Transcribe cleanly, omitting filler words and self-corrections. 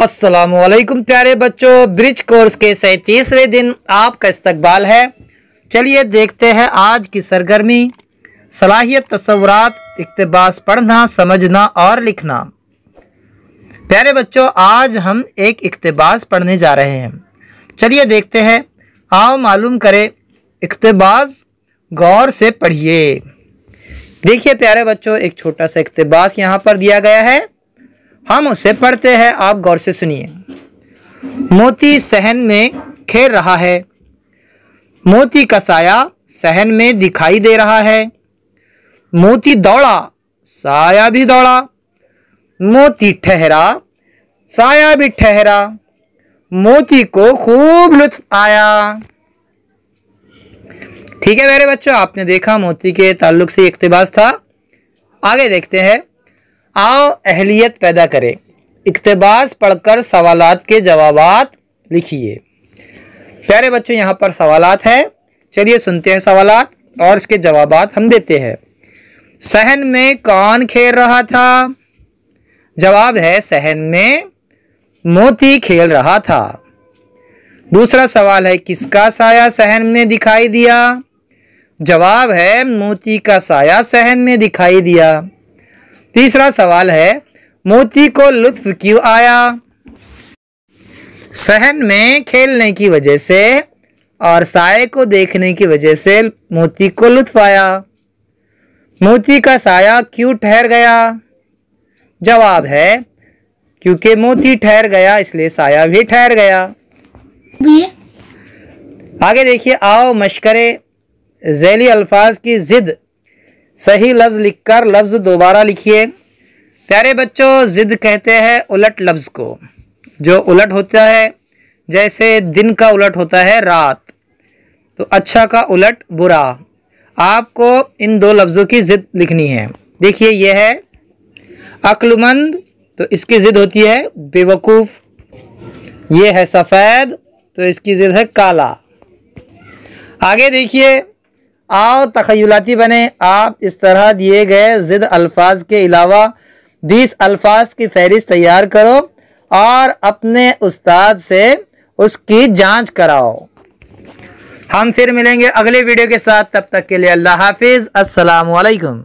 अस्सलामुअलैकुम प्यारे बच्चों, ब्रिज कोर्स के 37वें दिन आपका इस्तकबाल है। चलिए देखते हैं आज की सरगर्मी। सलाहियत, तसव्वुरात, इक्तिबास, पढ़ना, समझना और लिखना। प्यारे बच्चों, आज हम एक इक्तिबास पढ़ने जा रहे हैं। चलिए देखते हैं, आओ मालूम करें। इक्तिबास गौर से पढ़िए। देखिए प्यारे बच्चों, एक छोटा सा इक्तिबास यहाँ पर दिया गया है, हम उसे पढ़ते हैं, आप गौर से सुनिए। मोती सहन में खेल रहा है, मोती का साया सहन में दिखाई दे रहा है। मोती दौड़ा, साया भी दौड़ा। मोती ठहरा, साया भी ठहरा। मोती को खूब लुत्फ आया। ठीक है मेरे बच्चों, आपने देखा मोती के ताल्लुक से इक्तिबास था। आगे देखते हैं। आओ अहलियत पैदा करें। इक्तिबास पढ़कर सवालात के जवाबात लिखिए। प्यारे बच्चों, यहाँ पर सवालात है, चलिए सुनते हैं सवालात और इसके जवाबात हम देते हैं। सहन में कौन खेल रहा था? जवाब है सहन में मोती खेल रहा था। दूसरा सवाल है, किसका साया सहन में दिखाई दिया? जवाब है मोती का साया सहन में दिखाई दिया। तीसरा सवाल है, मोती को लुत्फ क्यों आया? सहन में खेलने की वजह से और साये को देखने की वजह से मोती को लुत्फ आया। मोती का साया क्यों ठहर गया? जवाब है क्योंकि मोती ठहर गया इसलिए साया भी ठहर गया। आगे देखिए, आओ मशकरे। ज़ैली अल्फाज की जिद सही लफ्ज लिखकर लफ्ज दोबारा लिखिए। प्यारे बच्चों, जिद कहते हैं उलट लफ्ज को, जो उलट होता है, जैसे दिन का उलट होता है रात, तो अच्छा का उलट बुरा। आपको इन दो लफ्जों की जिद लिखनी है। देखिए, यह है अक्लमंद, तो इसकी जिद होती है बेवकूफ़। ये है सफ़ेद, तो इसकी जिद है काला। आगे देखिए, आओ तखयलाती बने। आप इस तरह दिए गए जिद अल्फाज के अलावा 20 अल्फाज की फहरिस्त तैयार करो और अपने उस्ताद से उसकी जांच कराओ। हम फिर मिलेंगे अगले वीडियो के साथ, तब तक के लिए अल्लाह हाफिज़। अस्सलामु अलैकुम।